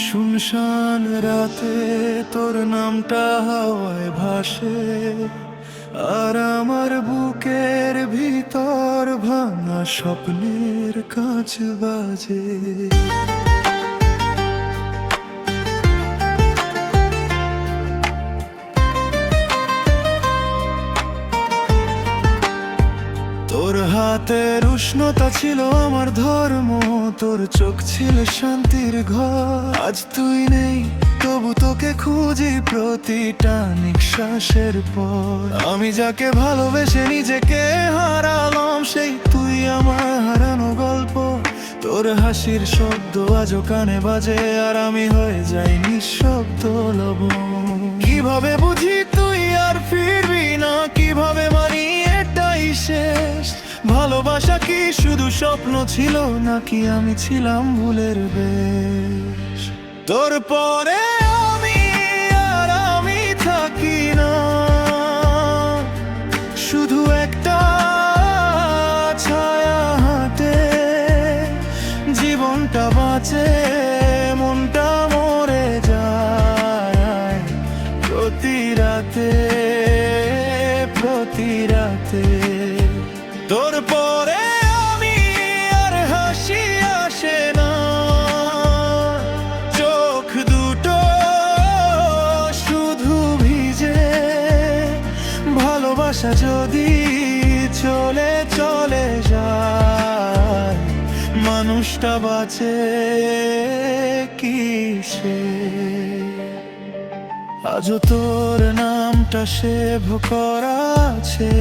শুনশান রাতে তোর নামটা হাওয়ায় ভাসে, আর আমার বুকের ভিতর ভাঙা স্বপ্নের কাঁচ বাজে। তোর হাতের উষ্ণতা ছিল আমার ধর্ম, তোর চোখ ছিল শান্তির ঘর। আজ তুই নেই, তবু তোকে খুঁজি প্রতিটা নিঃশ্বাসের পর। আমি যাকে ভালোবেসে নিজেকে হারালাম, সেই তুই আমার হারানো গল্প। তোর হাসির শব্দ আজও কানে বাজে, আর আমি হয়ে যাই নিঃশব্দ লবণ। কিভাবে বুঝি তুই আর ফিরবি না, কিভাবে মানি এটাই শেষ? ভালোবাসা কি শুধু স্বপ্ন ছিল, নাকি আমি ছিলাম ভুলের বেশ? তোর পরে আমি থাকি না, শুধু একটা ছায়া হাঁটে। জীবনটা বাঁচে, মনটা মরে যায় প্রতি রাতে প্রতি রাতে। তোর পরে আমি আর হাসি আসে না, চোখ দুটো শুধু ভিজে। ভালোবাসা যদি চলে চলে যায়, মানুষটা বাঁচে কিসে? আজও তোর নামটা সেভ করা আছে,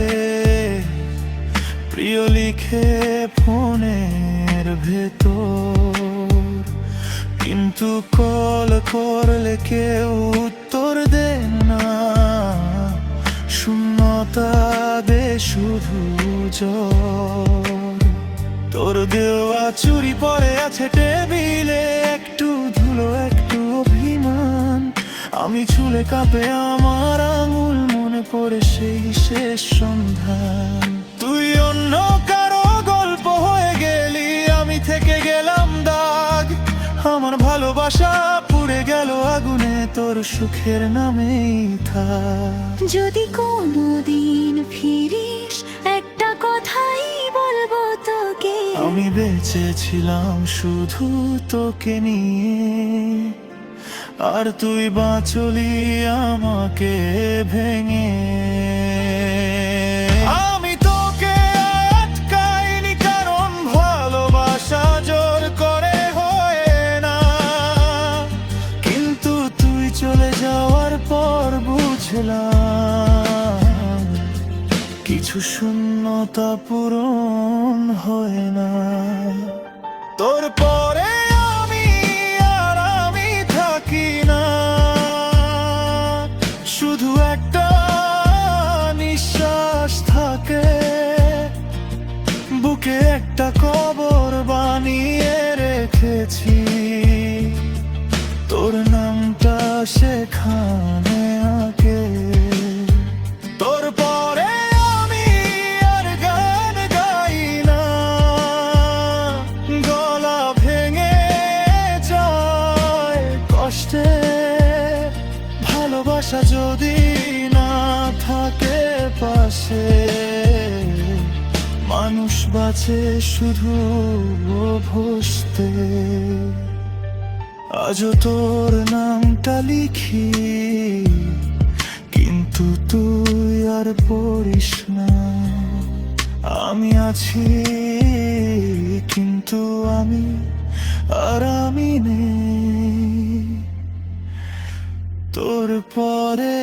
প্রিয় লিখে ফোনের ভেতর। কিন্তু কল করলে কেউ উত্তর দেন না, শূন্যতা দে শুধু জ্বর। তোর দেওয়া চুরি পড়ে আছে টেবিলে, একটু ধুলো একটু অভিমান। আমি ছুলে কাঁপে আমার আঙুল, মনে পড়ে সেই শেষ সন্ধান। তুই অন্য কারো গল্প হয়ে গেলি, আমি থেকে গেলাম দাগ। আমার ভালোবাসা পুড়ে গেল আগুনে, তোর সুখের নামেই থাক। যদি কোনোদিন ফিরিস, একটা কথাই বলবো তোকে। আমি বেঁচে ছিলাম শুধু তোকে নিয়ে, আর তুই বাঁচলি আমাকে ভেঙে। আমি তোকে আটকাইনি, কারণ ভালোবাসা জোর করে হয় না। কিন্তু তুই চলে যাওয়ার পর বুঝলাম, কিছু শূন্যতা পূরণ হয় না। তোর পরে আমি থাকি না, শুধু একটা নিঃশ্বাস থাকে। বুকে একটা কবর বানিয়ে রেখেছি, তোর নামটা সেখানে আগে। তোর পরে আমি আর গান গাই না, গলা ভেঙে যায় কষ্টে। ভালোবাসা যদি না থাকে পাশে, মানুষ বাঁচে শুধু ভসতে। আজও তোর নামটা লিখি, কিন্তু তুই আর পড়িস না। আমি আছি, কিন্তু আমি নেই। তোর পরে